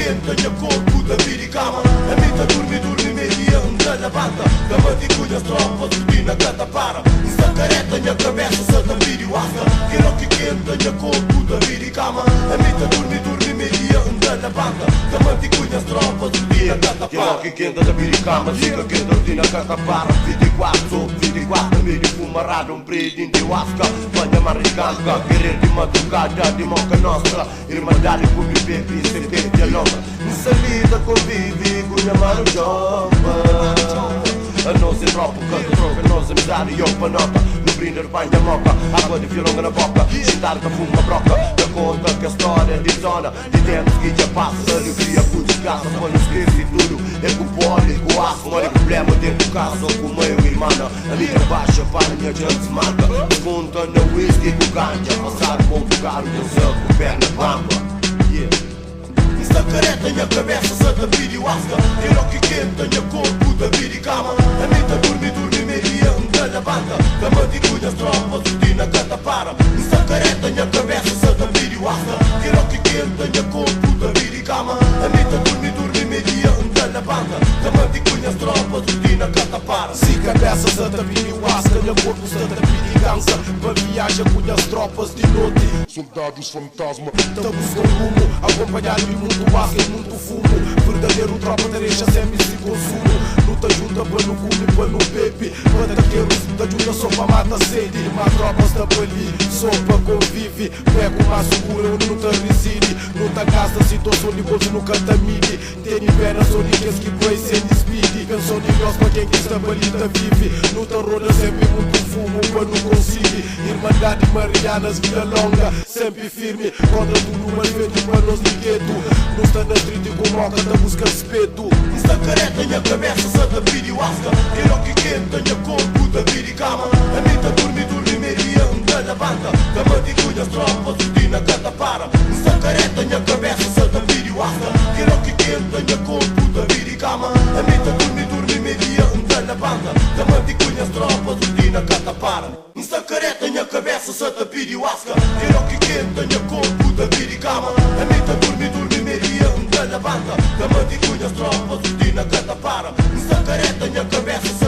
quente, minha corpo da vida e cama. A mim tá dormi meia anda na banda. Cama de cunhas, tropas, rotina, canta para. Essa careta, minha cabeça, santa vídeo, asca. Quero que quente, minha corpo da vida e cama. A mim tá dormi meia anda na banda. Cama de cunhas, tropas, rotina, canta para. Quero que quente, da vida e cama. Fica quente, rotina, canta para. 24, meio fumarado, preto, indihuasca. Banha maricanca, querer de madrugada, de moca nostra. Irmandade por viver, CP de alonga. Nessa vida convive com minha mano jovem. A nós é tropa, canta troca, a nós amizade e opa nota. No brinde banha moca, água de violonga na boca. Chitar que fuma broca, da conta que a história é de zona. De tempos que já passa, alegria por desgraça. Quando esquece tudo, é com o pole, com o aço. Olha problema dentro do caso, com o meu irmão. A linha baixa para a minha gente marca. Conta no whisky com ganja. Passar com o carro e o céu com perna bamba. Essa careta, minha cabeça, santa vídeo, asca. Quero que quente, minha corpo da vida e cama. A mim tá dormi meia anda na banda. Cama de cunhas, tropas, rotina, canta para. Essa careta, minha cabeça, santa vídeo, asca. Quero que quente, minha corpo da vida e cama. A mim tá dormi meia anda na banda. Cama de cunhas, tropas, rotina, canta para. Se cabeça, santa vídeo, asca. Meu corpo, santa vida e cansa. Para viagem, cunhas, tropas de noite. Soldados fantasma. Estamos com rumo, acompanhado de muito asca e muito fumo. Verdadeiro tropa tareja sempre se consumo. Luta junta para no cume, para no bebe. Para taqueiros, da ajuda só para mata sede. Mas tropas da ali, só para convive. Pego mais segura onde não tá reside. Não tá gasta situação de bolso nunca tá mide. Tem inverno, só de que vai sem despide. Pensou em nós para quem que está ali tá vive. Não tá roda sempre muito fumo, para não conseguir. Irmandade Marianas, vida longa, sempre firme. Contra tudo, mas feito para nós de gueto. Não está na street com moca, tá busca respeito. Essa careta, minha cabeça, santa vídeo, asca. Quero que quente, minha corpo da vida e cama. A mim tá dormi meia anda na banda. Cama de cunhas, tropas, rotina, canta para. Essa careta, minha cabeça, santa vídeo, asca. Quero que quente, minha corpo da vida e cama. A mim tá dormi meia anda na banda. Cama de cunhas, tropas, rotina, canta para. Essa careta, minha cabeça, santa vídeo, asca. Quero que quente, minha corpo da vida e cama. A mim tá dormi meia anda na banda. Cama de cunhas, tropas, rotina, canta para. Essa careta, minha cabeça,